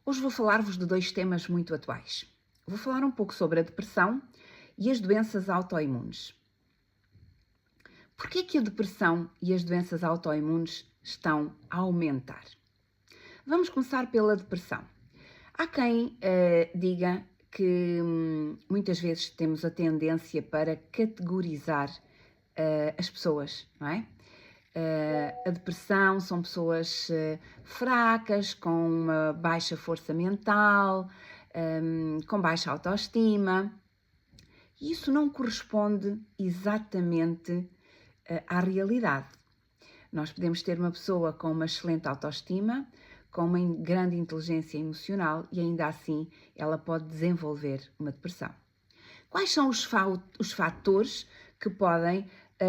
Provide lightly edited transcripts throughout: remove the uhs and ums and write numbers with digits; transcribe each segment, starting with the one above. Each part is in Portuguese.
Hoje vou falar-vos de dois temas muito atuais. Vou falar um pouco sobre a depressão e as doenças autoimunes. Porquê é que a depressão e as doenças autoimunes estão a aumentar? Vamos começar pela depressão. Há quem diga que muitas vezes temos a tendência para categorizar as pessoas, não é? A depressão são pessoas fracas, com uma baixa força mental, com baixa autoestima. E isso não corresponde exatamente à realidade. Nós podemos ter uma pessoa com uma excelente autoestima, com uma grande inteligência emocional e ainda assim ela pode desenvolver uma depressão. Quais são os fatores que podem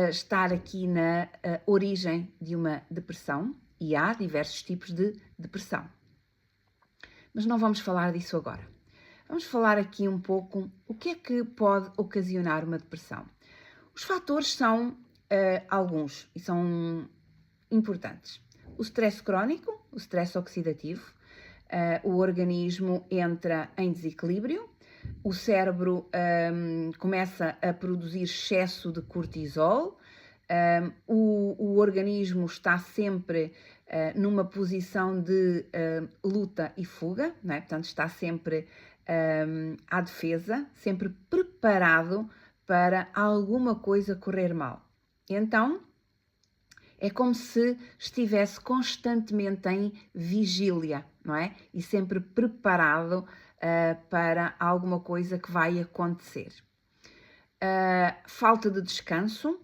estar aqui na origem de uma depressão? E há diversos tipos de depressão. Mas não vamos falar disso agora. Vamos falar aqui um pouco o que é que pode ocasionar uma depressão. Os fatores são alguns e são importantes. O stress crónico, o stress oxidativo, o organismo entra em desequilíbrio, o cérebro começa a produzir excesso de cortisol, o organismo está sempre numa posição de luta e fuga, não é? Portanto, está sempre à defesa, sempre preparado para alguma coisa correr mal. Então, é como se estivesse constantemente em vigília, não é? E sempre preparado para alguma coisa que vai acontecer. Falta de descanso,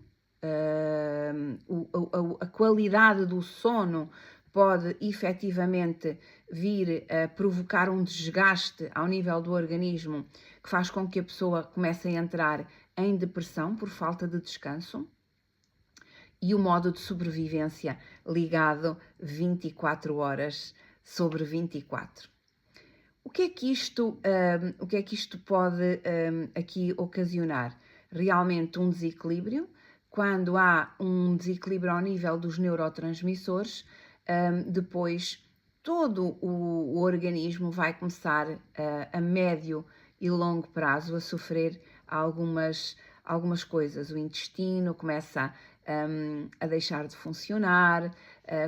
a qualidade do sono pode efetivamente vir a provocar um desgaste ao nível do organismo que faz com que a pessoa comece a entrar em depressão por falta de descanso. E o modo de sobrevivência ligado 24 horas sobre 24. O que é que isto pode aqui ocasionar? Realmente um desequilíbrio. Quando há um desequilíbrio ao nível dos neurotransmissores, depois todo o organismo vai começar a médio e longo prazo a sofrer algumas coisas. O intestino começa a deixar de funcionar,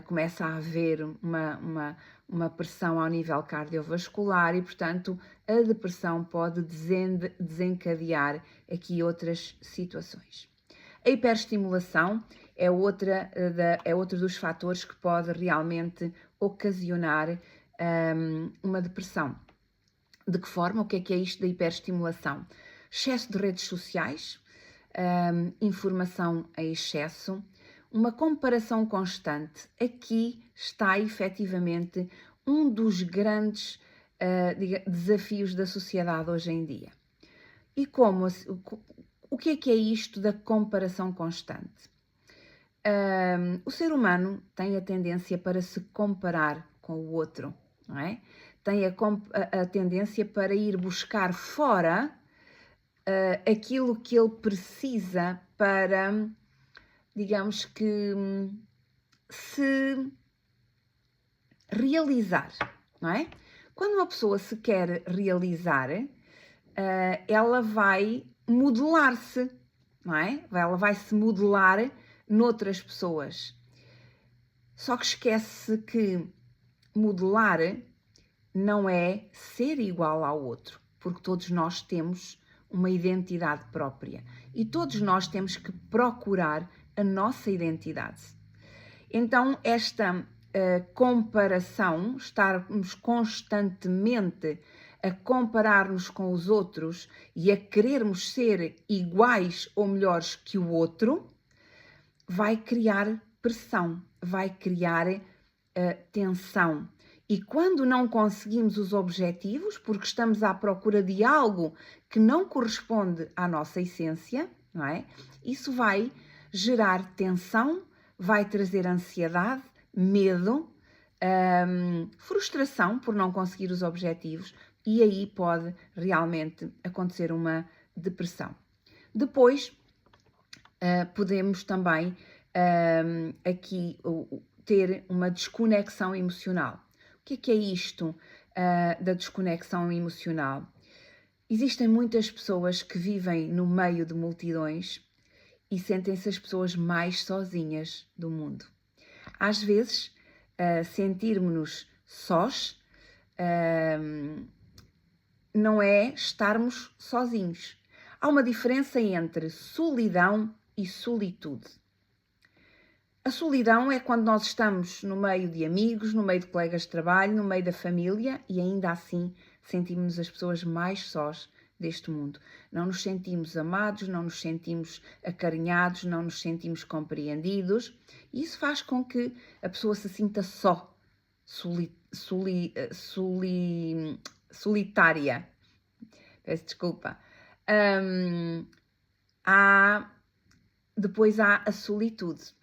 começa a haver uma pressão ao nível cardiovascular e, portanto, a depressão pode desencadear aqui outras situações. A hiperestimulação é outro dos fatores que pode realmente ocasionar uma depressão. De que forma? O que é isto da hiperestimulação? Excesso de redes sociais, informação em excesso, uma comparação constante. Aqui está efetivamente um dos grandes desafios da sociedade hoje em dia. E o que é isto da comparação constante? O ser humano tem a tendência para se comparar com o outro, não é? Tem a tendência para ir buscar fora aquilo que ele precisa para, digamos que, se realizar, não é? Quando uma pessoa se quer realizar, ela vai modelar-se, não é? Ela vai se modelar noutras pessoas. Só que esquece que modelar não é ser igual ao outro, porque todos nós temos uma identidade própria e todos nós temos que procurar a nossa identidade. Então, esta comparação, estarmos constantemente a comparar-nos com os outros e a querermos ser iguais ou melhores que o outro, vai criar pressão, vai criar tensão. E quando não conseguimos os objetivos, porque estamos à procura de algo que não corresponde à nossa essência, não é? Isso vai gerar tensão, vai trazer ansiedade, medo, frustração por não conseguir os objetivos e aí pode realmente acontecer uma depressão. Depois, podemos também aqui ter uma desconexão emocional. O que é isto? da desconexão emocional. Existem muitas pessoas que vivem no meio de multidões e sentem-se as pessoas mais sozinhas do mundo. Às vezes, sentirmos-nos sós não é estarmos sozinhos. Há uma diferença entre solidão e solitude. A solidão é quando nós estamos no meio de amigos, no meio de colegas de trabalho, no meio da família e ainda assim sentimos-nos as pessoas mais sós deste mundo. Não nos sentimos amados, não nos sentimos acarinhados, não nos sentimos compreendidos. E isso faz com que a pessoa se sinta só, solitária. Peço desculpa. Depois há a solitude.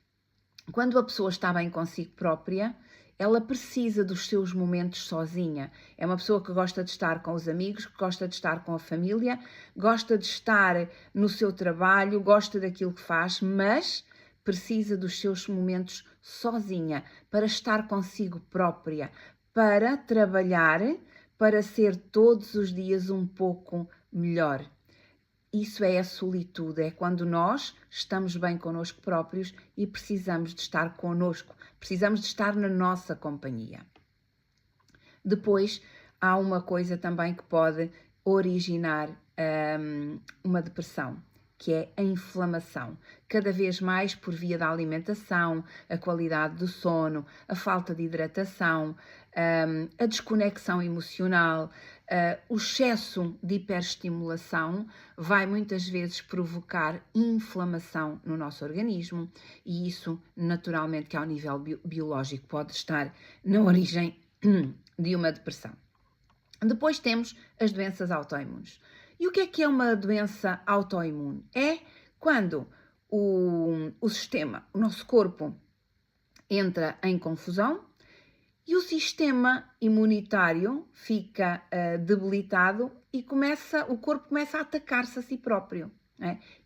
Quando a pessoa está bem consigo própria, ela precisa dos seus momentos sozinha. É uma pessoa que gosta de estar com os amigos, que gosta de estar com a família, gosta de estar no seu trabalho, gosta daquilo que faz, mas precisa dos seus momentos sozinha, para estar consigo própria, para trabalhar, para ser todos os dias um pouco melhor. Isso é a solitude, é quando nós estamos bem connosco próprios e precisamos de estar connosco, precisamos de estar na nossa companhia. Depois, há uma coisa também que pode originar uma depressão, que é a inflamação. Cada vez mais por via da alimentação, a qualidade do sono, a falta de hidratação, a desconexão emocional, o excesso de hiperestimulação vai muitas vezes provocar inflamação no nosso organismo e isso, naturalmente, que ao nível biológico pode estar na origem de uma depressão. Depois temos as doenças autoimunes. E o que é uma doença autoimune? É quando o sistema, o nosso corpo, entra em confusão e o sistema imunitário fica debilitado e o corpo começa a atacar-se a si próprio.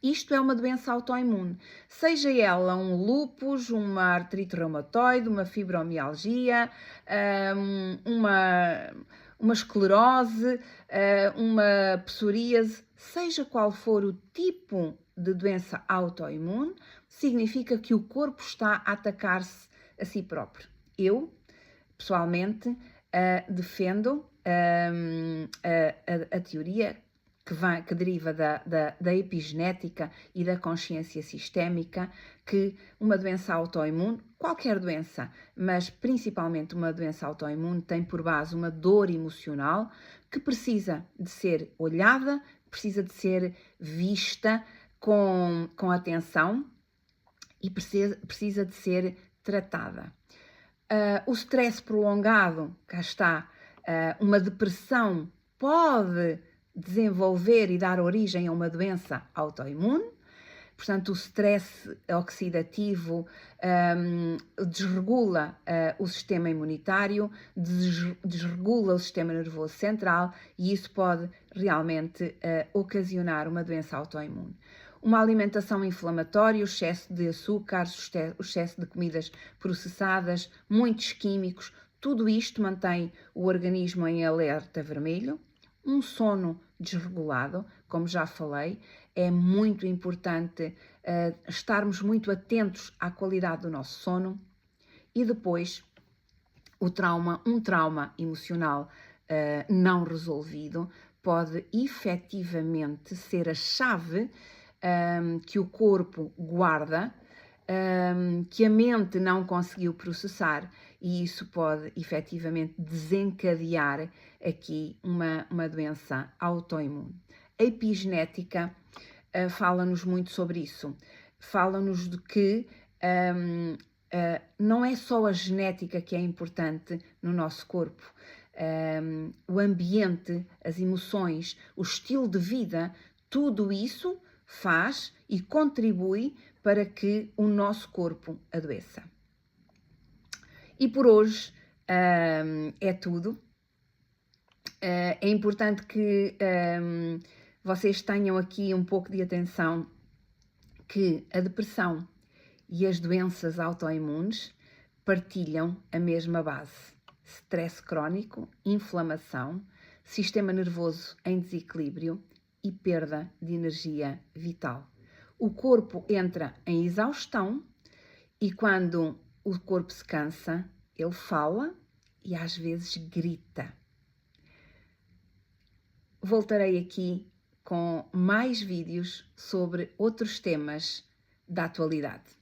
Isto é uma doença autoimune, seja ela um lúpus, uma artrite reumatoide, uma fibromialgia, uma esclerose, uma psoríase, seja qual for o tipo de doença autoimune, significa que o corpo está a atacar-se a si próprio. Eu, pessoalmente, defendo a teoria que deriva da epigenética e da consciência sistémica, que uma doença autoimune, qualquer doença, mas principalmente uma doença autoimune, tem por base uma dor emocional que precisa de ser olhada, precisa de ser vista com atenção e precisa de ser tratada. O stress prolongado, cá está, uma depressão pode desenvolver e dar origem a uma doença autoimune. Portanto, o stress oxidativo desregula o sistema imunitário, desregula o sistema nervoso central e isso pode realmente ocasionar uma doença autoimune. Uma alimentação inflamatória, o excesso de açúcares, o excesso de comidas processadas, muitos químicos, tudo isto mantém o organismo em alerta vermelho. Um sono desregulado, como já falei, é muito importante estarmos muito atentos à qualidade do nosso sono. E depois, um trauma emocional não resolvido pode efetivamente ser a chave que o corpo guarda, que a mente não conseguiu processar e isso pode efetivamente desencadear aqui uma doença autoimune. A epigenética fala-nos muito sobre isso. Fala-nos de que não é só a genética que é importante no nosso corpo. O ambiente, as emoções, o estilo de vida, tudo isso faz e contribui para que o nosso corpo adoeça. E por hoje é tudo. É importante que vocês tenham aqui um pouco de atenção que a depressão e as doenças autoimunes partilham a mesma base. stress crónico, inflamação, sistema nervoso em desequilíbrio e perda de energia vital. O corpo entra em exaustão e quando o corpo se cansa, ele fala e às vezes grita. Voltarei aqui com mais vídeos sobre outros temas da atualidade.